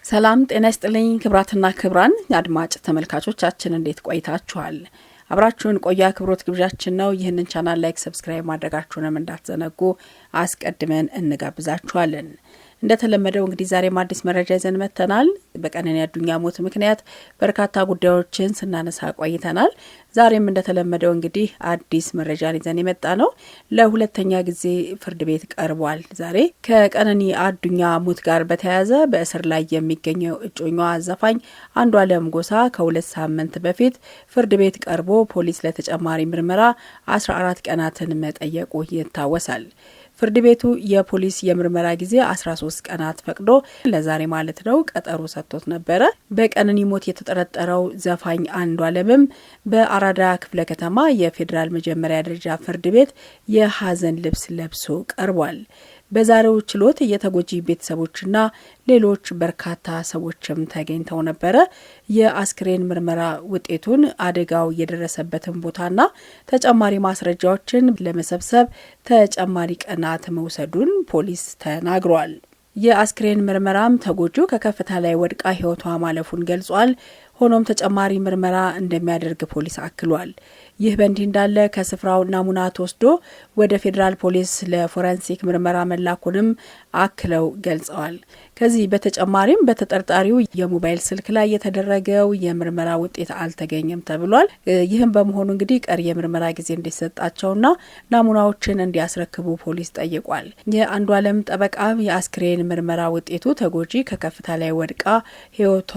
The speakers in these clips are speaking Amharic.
ሰላም ጤና ይስጥልኝ ክብራትና ክብራን አድማጭ ተመልካቾቻችን እንዴት ቆይታችኋል? አብራችሁን ቆያ ክብሮት ግብዣችን ነው። ይህንን ቻናል ላይክ ሰብስክራይብ ማድረጋችሁንም እንዳትዘነጉ አስቀድመን እንጋብዛችኋለን። እንደተለመደው እንግዲህ ዛሬም አዲስ መረጃ ይዘን መጥተናል። በቀነኒ አዱኛ ሞት ምክንያት በርካታ ጉዳዮችን ስናነሳ ቆይተናል። ዛሬም እንደተለመደው እንግዲህ አዲስ መረጃን ይዘን የመጣ ነው። ለሁለተኛ ጊዜ ፍርድ ቤት ቀርቧል። ዛሬ ከቀነኒ አዱኛ ሞት ጋር በተያያዘ በእስር ላይ የሚገኘው እጮኛዋ ዘፋኝ አንዷለም ጎሳ ከ2 ሳምንት በፊት ፍርድ ቤት ቀርቦ ፖሊስ ለተጨማሪ ምርመራ 14 ቀናትን መጠየቁ ይታወሳል። ፍርድ ቤቱ የፖሊስ የምርመራ ጊዜ 13 ቀናት ፈቅዶ ለዛሬ ማለት ነው ቀጠሮ ሰጥቶት ነበረ። በቀነኒ ሞት የተጠረጠረው ዘፋኝ አንዷለምም በአራዳ ክፍለ ከተማ የፌዴራል መጀመሪያ ደረጃ ፍርድ ቤት የሐዘን ልብስ ለብሶ ቀርቧል። በዛሬው ችሎት የተጎጂ ቤተሰቦችና ሌሎች በርካታ ሰዎችም ተገኝተው ነበረ። የአስክሬን ምርመራ ውጤቱን አደጋው የደረሰበትን ቦታና ተጨማሪ ማስረጃዎችን ለመሰብሰብ ተጨማሪ ቀናት መውሰዱን ፖሊስ ተናግሯል። የአስክሬን ምርመራም ተጎጂው ከከፍታ ላይ ወድቃ ሕይወቷ ማለፉን ገልጿል። ሆኖም ተጨማሪ ምርመራ እንደሚያደርግ ፖሊስ አክሏል። ይህ በእንዲህ እንዳለ ከስፍራው ናሙና ተወስዶ ወደ ፌዴራል ፖሊስ ለፎረንሲክ ምርመራ መላኩንም አክለው ገልጸዋል። ከዚህ በተጨማሪም በተጠርጣሪው የሞባይል ስልክ ላይ የተደረገው የምርመራ ውጤት አልተገኘም ተብሏል። ይህም በመሆኑ እንግዲህ ቀሪ የምርመራ ጊዜ እንዲሰጣቸውና ናሙናዎችን እንዲያስረክቡ ፖሊስ ጠይቋል። የአንዷለም ጠበቃ የአስክሬን ምርመራ ውጤቱ ተጎጂ ከከፍታ ላይ ወድቃ ሕይወቷ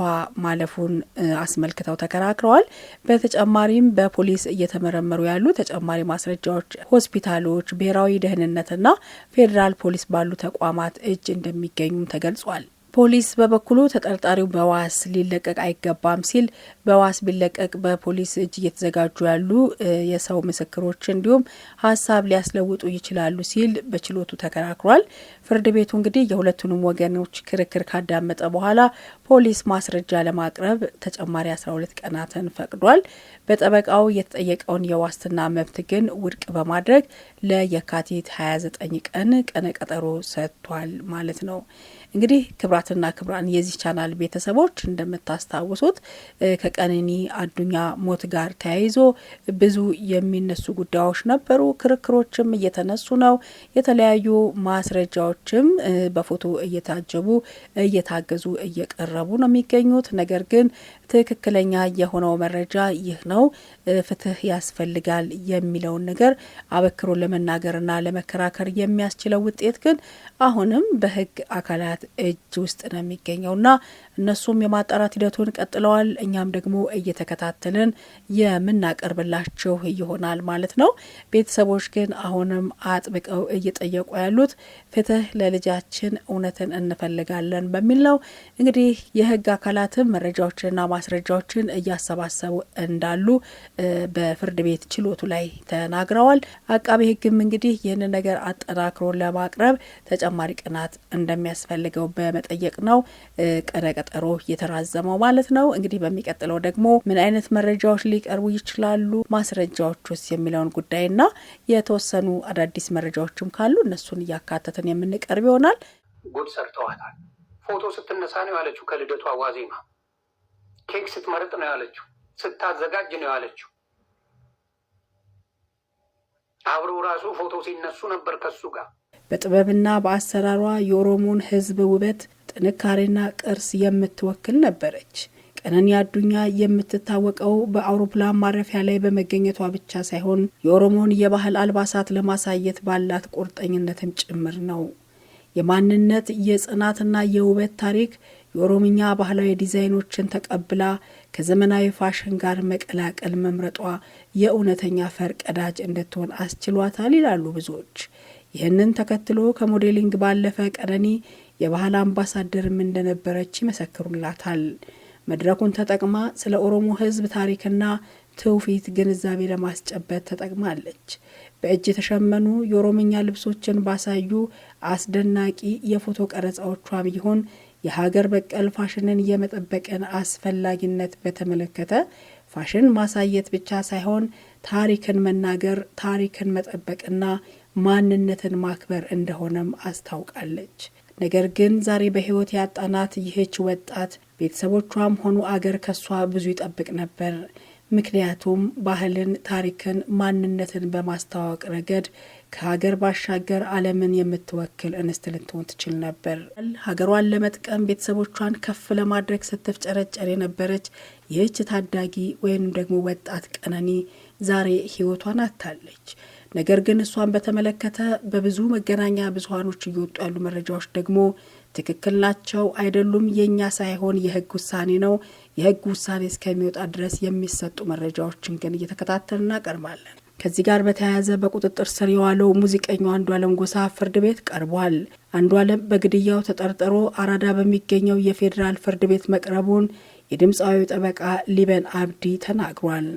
ማለፉን አስመልክተው ተከራክረዋል። በተጨማሪም በፖሊስ እየተመረመሩ ያሉ ተጨማሪ ማስረጃዎች ሆስፒታሎች፣ ብሔራዊ ደህንነትና ፌዴራል ፖሊስ ባሉ ተቋማት እጅ እንደሚገኙም ተገልጿል። ፖሊስ በበኩሉ ተጠርጣሪው በዋስ ሊለቀቅ አይገባም ሲል በዋስ ቢለቀቅ በፖሊስ እጅ እየተዘጋጁ ያሉ የሰው ምስክሮች እንዲሁም ሀሳብ ሊያስለውጡ ይችላሉ ሲል በችሎቱ ተከራክሯል። ፍርድ ቤቱ እንግዲህ የሁለቱንም ወገኖች ክርክር ካዳመጠ በኋላ ፖሊስ ማስረጃ ለማቅረብ ተጨማሪ 12 ቀናትን ፈቅዷል። በጠበቃው የተጠየቀውን የዋስትና መብት ግን ውድቅ በማድረግ ለየካቲት 29 ቀን ቀነቀጠሮ ሰጥቷል ማለት ነው። እንግዲህ ክብራትና ክብራን የዚህ ቻናል ቤተሰቦች እንደምታስታውሱት ከቀነኒ አዱኛ ሞት ጋር ተያይዞ ብዙ የሚነሱ ጉዳዮች ነበሩ። ክርክሮችም እየተነሱ ነው። የተለያዩ ማስረጃዎችም በፎቶ እየታጀቡ እየታገዙ እየቀረቡ ነው የሚገኙት። ነገር ግን ትክክለኛ የሆነው መረጃ ይህ ነው፣ ፍትህ ያስፈልጋል የሚለውን ነገር አበክሮ ለመናገርና ለመከራከር የሚያስችለው ውጤት ግን አሁንም በህግ አካላት እጅ ውስጥ ነው የሚገኘውና እነሱም የማጣራት ሂደቱን ቀጥለዋል። እኛም ደግሞ እየተከታተልን የምናቀርብላችሁ ይሆናል ማለት ነው። ቤተሰቦች ግን አሁንም አጥብቀው እየጠየቁ ያሉት ፍትህ ለልጃችን፣ እውነትን እንፈልጋለን በሚል ነው። እንግዲህ የህግ አካላትም መረጃዎችንና ማስረጃዎችን እያሰባሰቡ እንዳሉ በፍርድ ቤት ችሎቱ ላይ ተናግረዋል። አቃቤ ህግም እንግዲህ ይህንን ነገር አጠናክሮ ለማቅረብ ተጨማሪ ቀናት እንደሚያስፈልገው በመጠየቅ ነው ቀነ ቀጠሮ የተራዘመው ማለት ነው። እንግዲህ በሚቀጥለው ደግሞ ምን አይነት መረጃዎች ሊቀርቡ ይችላሉ፣ ማስረጃዎችስ የሚለውን ጉዳይና የተወሰኑ አዳዲስ መረጃዎችም ካሉ እነሱን እያካተትን የምንቀርብ ይሆናል። ጉድ ሰርተዋታል። ፎቶ ስትነሳ ነው ያለችው። ከልደቷ ዋዜማ ኬክ ስትመርጥ ነው ያለችው። ስታዘጋጅ ነው ያለችው። አብረው ራሱ ፎቶ ሲነሱ ነበር ከሱ ጋር። በጥበብና በአሰራሯ የኦሮሞን ህዝብ ውበት፣ ጥንካሬና ቅርስ የምትወክል ነበረች። ቀነኒ አዱኛ የምትታወቀው በአውሮፕላን ማረፊያ ላይ በመገኘቷ ብቻ ሳይሆን የኦሮሞን የባህል አልባሳት ለማሳየት ባላት ቁርጠኝነትም ጭምር ነው። የማንነት የጽናትና የውበት ታሪክ የኦሮምኛ ባህላዊ ዲዛይኖችን ተቀብላ ከዘመናዊ ፋሽን ጋር መቀላቀል መምረጧ የእውነተኛ ፈርቀዳጅ እንድትሆን አስችሏታል ይላሉ ብዙዎች። ይህንን ተከትሎ ከሞዴሊንግ ባለፈ ቀነኒ የባህል አምባሳደርም እንደነበረች ይመሰክሩላታል። መድረኩን ተጠቅማ ስለ ኦሮሞ ህዝብ ታሪክና ትውፊት ግንዛቤ ለማስጨበጥ ተጠቅማለች። በእጅ የተሸመኑ የኦሮምኛ ልብሶችን ባሳዩ አስደናቂ የፎቶ ቀረጻዎቿም ይሁን የሀገር በቀል ፋሽንን የመጠበቅን አስፈላጊነት በተመለከተ ፋሽን ማሳየት ብቻ ሳይሆን ታሪክን መናገር፣ ታሪክን መጠበቅና ማንነትን ማክበር እንደሆነም አስታውቃለች። ነገር ግን ዛሬ በህይወት ያጣናት ይህች ወጣት ቤተሰቦቿም ሆኑ አገር ከሷ ብዙ ይጠብቅ ነበር። ምክንያቱም ባህልን፣ ታሪክን፣ ማንነትን በማስተዋወቅ ረገድ ከሀገር ባሻገር ዓለምን የምትወክል እንስት ልትሆን ትችል ነበር። ሀገሯን ለመጥቀም ቤተሰቦቿን ከፍ ለማድረግ ስትፍጨረጨር የነበረች ይህች ታዳጊ ወይም ደግሞ ወጣት ቀነኒ ዛሬ ህይወቷን አጥታለች። ነገር ግን እሷን በተመለከተ በብዙ መገናኛ ብዙሃኖች እየወጡ ያሉ መረጃዎች ደግሞ ትክክል ናቸው አይደሉም የኛ ሳይሆን የህግ ውሳኔ ነው፣ የህግ ውሳኔ እስከሚወጣ ድረስ የሚሰጡ መረጃዎችን ግን እየተከታተልን እናቀርባለን። ከዚህ ጋር በተያያዘ በቁጥጥር ስር የዋለው ሙዚቀኛው አንዱዓለም ጎሳ ፍርድ ቤት ቀርቧል። አንዱዓለም በግድያው ተጠርጥሮ አራዳ በሚገኘው የፌዴራል ፍርድ ቤት መቅረቡን የድምፃዊው ጠበቃ ሊበን አብዲ ተናግሯል።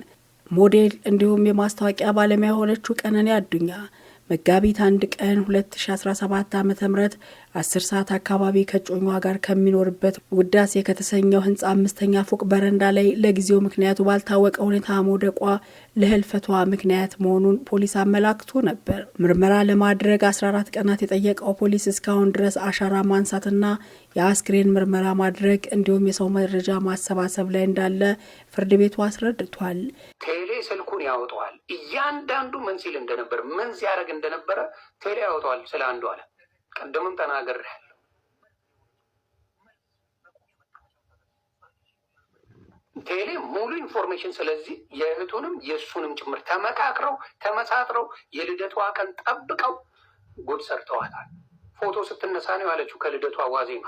ሞዴል እንዲሁም የማስታወቂያ ባለሙያ የሆነችው ቀነኒ አዱኛ መጋቢት 1 ቀን 2017 ዓ.ም 10 ሰዓት አካባቢ ከጮኛዋ ጋር ከሚኖርበት ውዳሴ ከተሰኘው ህንጻ 5ኛ ፎቅ በረንዳ ላይ ለጊዜው ምክንያቱ ባልታወቀ ሁኔታ መውደቋ ለህልፈቷ ምክንያት መሆኑን ፖሊስ አመላክቶ ነበር። ምርመራ ለማድረግ 14 ቀናት የጠየቀው ፖሊስ እስካሁን ድረስ አሻራ ማንሳትና የአስክሬን ምርመራ ማድረግ እንዲሁም የሰው መረጃ ማሰባሰብ ላይ እንዳለ ፍርድ ቤቱ አስረድቷል። ቴሌ ስልኩን ያወጣዋል። እያንዳንዱ ምን ሲል እንደነበር ምን ሲያደርግ እንደነበረ ቴሌ ያወጣዋል። ስለ አንዱዓለም ቀደምም ተናግሬያለሁ። ቴሌ ሙሉ ኢንፎርሜሽን ስለዚህ የእህቱንም የእሱንም ጭምር ተመካክረው ተመሳጥረው የልደቷ ቀን ጠብቀው ጉድ ሰርተዋታል። ፎቶ ስትነሳ ነው ያለችው። ከልደቷ ዋዜማ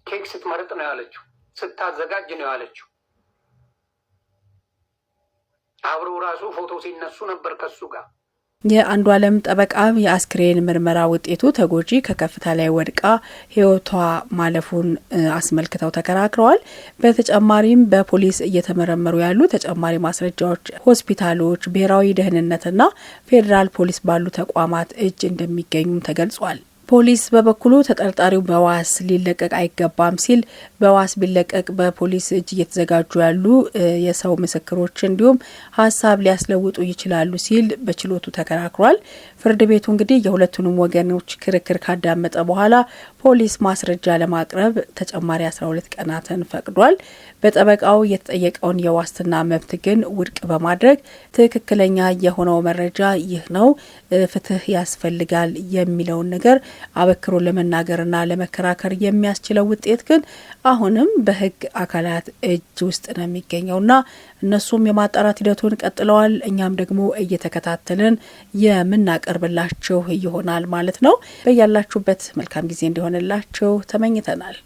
ኬክ ስትመርጥ ነው ያለችው። ስታዘጋጅ ነው ያለችው። አብረው ራሱ ፎቶ ሲነሱ ነበር ከሱ ጋር። የአንዱዓለም ጠበቃ የአስክሬን ምርመራ ውጤቱ ተጎጂ ከከፍታ ላይ ወድቃ ህይወቷ ማለፉን አስመልክተው ተከራክረዋል። በተጨማሪም በፖሊስ እየተመረመሩ ያሉ ተጨማሪ ማስረጃዎች ሆስፒታሎች፣ ብሔራዊ ደህንነትና ፌዴራል ፖሊስ ባሉ ተቋማት እጅ እንደሚገኙም ተገልጿል። ፖሊስ በበኩሉ ተጠርጣሪው በዋስ ሊለቀቅ አይገባም ሲል በዋስ ቢለቀቅ በፖሊስ እጅ እየተዘጋጁ ያሉ የሰው ምስክሮች እንዲሁም ሀሳብ ሊያስለውጡ ይችላሉ ሲል በችሎቱ ተከራክሯል። ፍርድ ቤቱ እንግዲህ የሁለቱንም ወገኖች ክርክር ካዳመጠ በኋላ ፖሊስ ማስረጃ ለማቅረብ ተጨማሪ 12 ቀናትን ፈቅዷል። በጠበቃው የተጠየቀውን የዋስትና መብት ግን ውድቅ በማድረግ ትክክለኛ የሆነው መረጃ ይህ ነው፣ ፍትህ ያስፈልጋል የሚለውን ነገር አበክሮ ለመናገርና ለመከራከር የሚያስችለው ውጤት ግን አሁንም በህግ አካላት እጅ ውስጥ ነው የሚገኘውና እነሱም የማጣራት ሂደቱን ቀጥለዋል። እኛም ደግሞ እየተከታተልን የምናቀርብላችሁ ይሆናል ማለት ነው። በያላችሁበት መልካም ጊዜ እንዲሆንላችሁ ተመኝተናል።